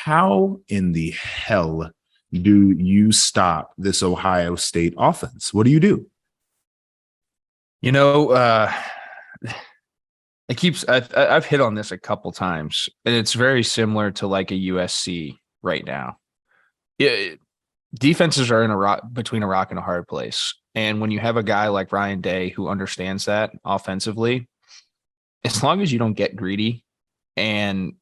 how in the hell do you stop this Ohio State offense? What do you do? You know, I've hit on this a couple times, and it's very similar to like a USC right now. Defenses are between a rock and a hard place. And when you have a guy like Ryan Day who understands that offensively, as long as you don't get greedy and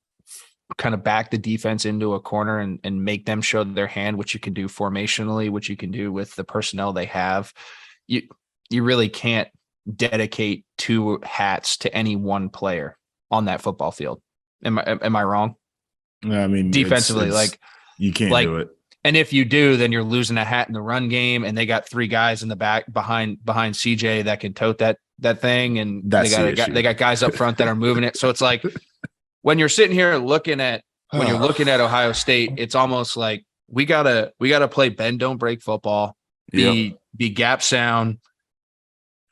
kind of back the defense into a corner and make them show their hand, which you can do formationally, which you can do with the personnel they have, you really can't dedicate two hats to any one player on that football field. Am I wrong? I mean, defensively, you can't do it. And if you do, then you're losing a hat in the run game, and they got three guys in the back behind CJ that can tote that thing, and they got guys up front that are moving it. So it's like when you're sitting here looking at Ohio State, it's almost like we gotta play bend don't break football, be gap sound,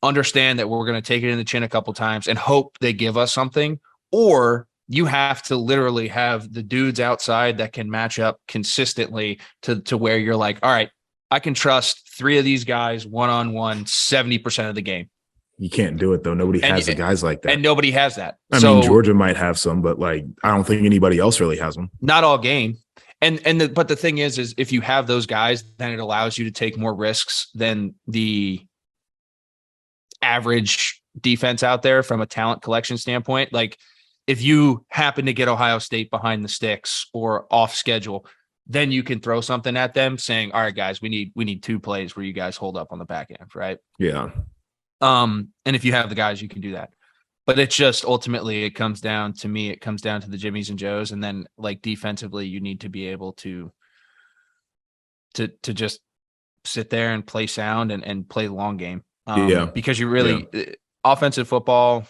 understand that we're gonna take it in the chin a couple times and hope they give us something, or you have to literally have the dudes outside that can match up consistently to where you're like, all right, I can trust three of these guys one-on-one 70% of the game. You can't do it though. Nobody has the guys like that. And nobody has that. I mean, Georgia might have some, but like, I don't think anybody else really has them. Not all game. But the thing is if you have those guys, then it allows you to take more risks than the average defense out there from a talent collection standpoint. Like, if you happen to get Ohio State behind the sticks or off schedule, then you can throw something at them saying, all right, guys, we need two plays where you guys hold up on the back end. Right. Yeah. And if you have the guys, you can do that. But it's just ultimately it comes down to the Jimmies and Joes. And then like defensively, you need to be able to just sit there and play sound and play the long game. Because you really offensive football,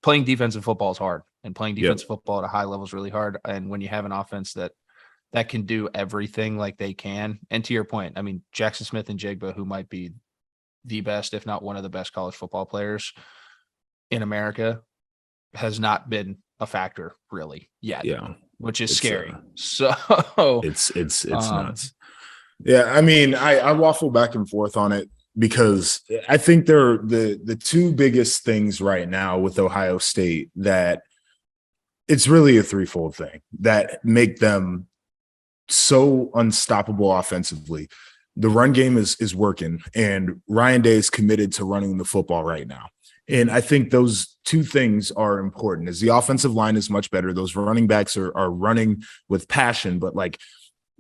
playing defensive football is hard, and playing defensive football at a high level is really hard. And when you have an offense that can do everything like they can, and to your point, I mean, Jackson Smith and Jigba, who might be the best, if not one of the best college football players in America, has not been a factor really yet. Yeah. Which is scary. So it's nuts. Yeah. I mean, I waffle back and forth on it, because I think they're the two biggest things right now with Ohio State, that it's really a threefold thing that make them so unstoppable offensively. The run game is working, and Ryan Day is committed to running the football right now. And I think those two things are important. As the offensive line is much better, those running backs are running with passion, but like,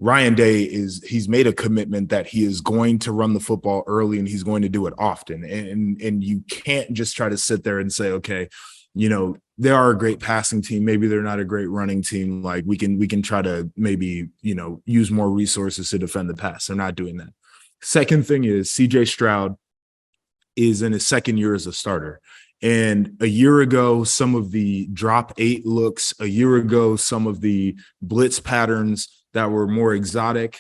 Ryan Day he's made a commitment that he is going to run the football early, and he's going to do it often. And you can't just try to sit there and say, okay, they are a great passing team. Maybe they're not a great running team. Like we can try to maybe, use more resources to defend the pass. They're not doing that. Second thing is CJ Stroud is in his second year as a starter. And a year ago, some of the drop 8 looks, a year ago, some of the blitz patterns that were more exotic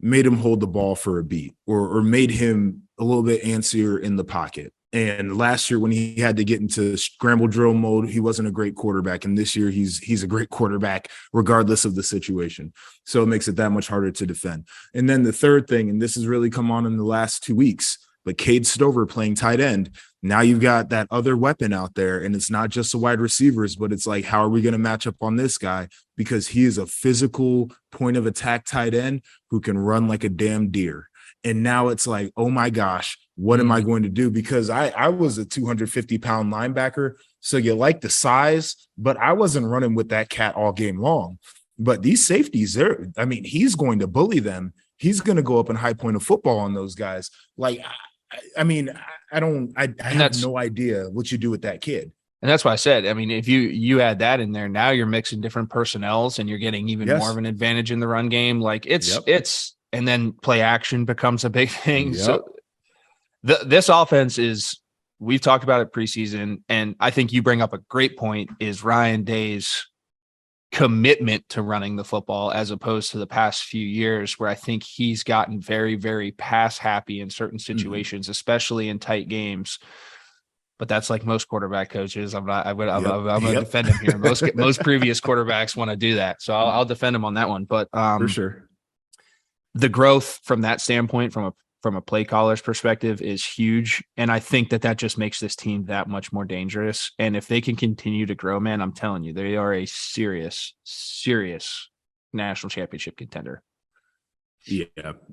made him hold the ball for a beat, or made him a little bit antsier in the pocket. And last year, when he had to get into scramble drill mode, he wasn't a great quarterback. And this year he's a great quarterback regardless of the situation. So it makes it that much harder to defend. And then the third thing, and this has really come on in the last 2 weeks, but Cade Stover playing tight end. Now you've got that other weapon out there, and it's not just the wide receivers, but it's like, how are we going to match up on this guy? Because he is a physical point of attack tight end who can run like a damn deer. And now it's like, oh my gosh, what am I going to do? Because I was a 250-pound linebacker, so you like the size, but I wasn't running with that cat all game long. But these safeties, he's going to bully them. He's going to go up in high point of football on those guys. Like, I have no idea what you do with that kid. And that's why I said, I mean, if you add that in there, now you're mixing different personnels and you're getting even more of an advantage in the run game. Like and then play action becomes a big thing. Yep. So this offense we've talked about it preseason. And I think you bring up a great point, is Ryan Day's commitment to running the football, as opposed to the past few years where I think he's gotten very, very pass happy in certain situations, especially in tight games. but that's like most quarterback coaches. I'm going to defend him here. Most previous quarterbacks want to do that. So I'll defend him on that one. But for sure, the growth from that standpoint, from a play caller's perspective, is huge. And I think that just makes this team that much more dangerous. And if they can continue to grow, man, I'm telling you, they are a serious national championship contender. Yeah.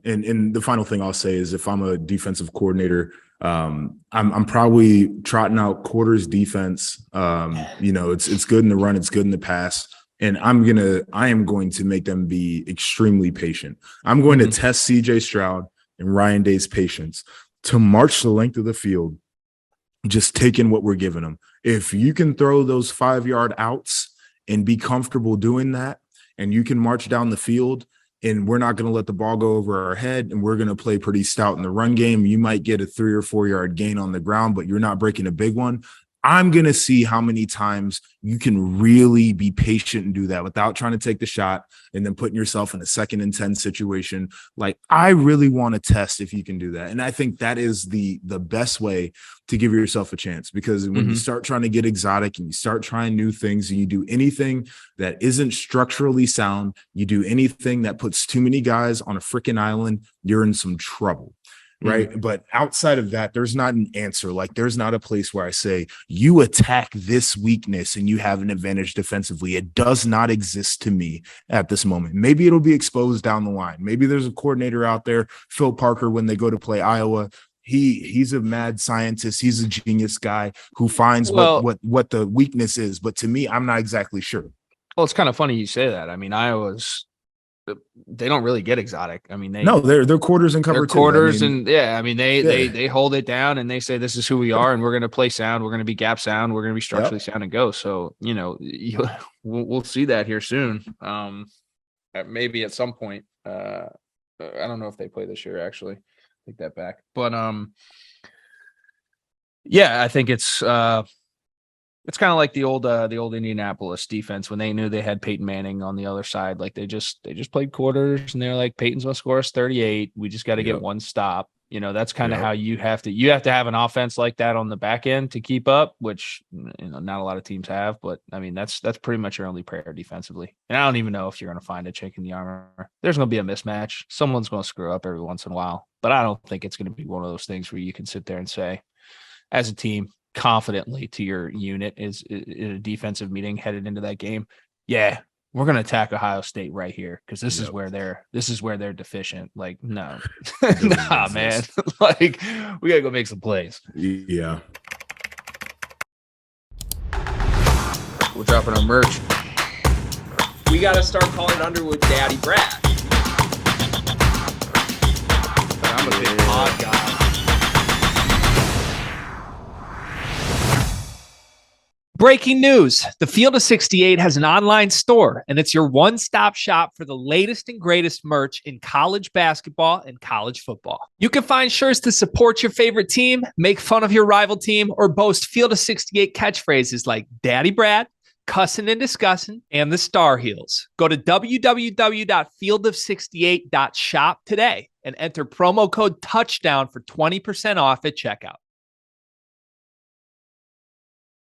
And the final thing I'll say is, if I'm a defensive coordinator, I'm probably trotting out quarters defense. It's good in the run, it's good in the pass. And I am going to make them be extremely patient. I'm going to test CJ Stroud and Ryan Day's patience to march the length of the field, just taking what we're giving them. If you can throw those 5-yard outs and be comfortable doing that, and you can march down the field, and we're not going to let the ball go over our head, and we're going to play pretty stout in the run game, you might get a 3 or 4 yard gain on the ground, but you're not breaking a big one. I'm going to see how many times you can really be patient and do that without trying to take the shot and then putting yourself in a 2nd and 10 situation. Like, I really want to test if you can do that. And I think that is the best way to give yourself a chance, because when you start trying to get exotic and you start trying new things, and you do anything that isn't structurally sound, you do anything that puts too many guys on a freaking island, you're in some trouble. Right. But outside of that, there's not an answer. Like, there's not a place where I say you attack this weakness and you have an advantage defensively. It does not exist to me at this moment. Maybe it'll be exposed down the line. Maybe there's a coordinator out there, Phil Parker, when they go to play Iowa. He's a mad scientist. He's a genius guy who finds what the weakness is. But to me, I'm not exactly sure. Well, it's kind of funny you say that. I mean, they don't really get exotic. I mean, they're quarters and cover quarters. They hold it down, and they say, this is who we are, and we're going to play sound. We're going to be gap sound. We're going to be structurally sound and go. So, we'll see that here soon. Maybe at some point. I don't know if they play this year, actually. Take that back. But I think it's kind of like the old Indianapolis defense when they knew they had Peyton Manning on the other side. Like, they just played quarters, and they're like, Peyton's going to score us 38. We just got to get one stop. That's kind of how you have to have an offense like that on the back end to keep up, which, not a lot of teams have. But I mean, that's pretty much your only prayer defensively. And I don't even know if you're going to find a chink in the armor. There's going to be a mismatch. Someone's going to screw up every once in a while, but I don't think it's going to be one of those things where you can sit there and say, as a team, confidently to your unit is in a defensive meeting headed into that game, we're going to attack Ohio State right here, because this is where they're deficient. Like, no, nah, man. Like, we got to go make some plays. Yeah. We're dropping our merch. We got to start calling Underwood Daddy Brad. But I'm a big pod guy. Breaking news. The Field of 68 has an online store, and it's your one-stop shop for the latest and greatest merch in college basketball and college football. You can find shirts to support your favorite team, make fun of your rival team, or boast Field of 68 catchphrases like Daddy Brad, Cussin' and Discussin', and the Star Heels. Go to www.fieldof68.shop today and enter promo code TOUCHDOWN for 20% off at checkout.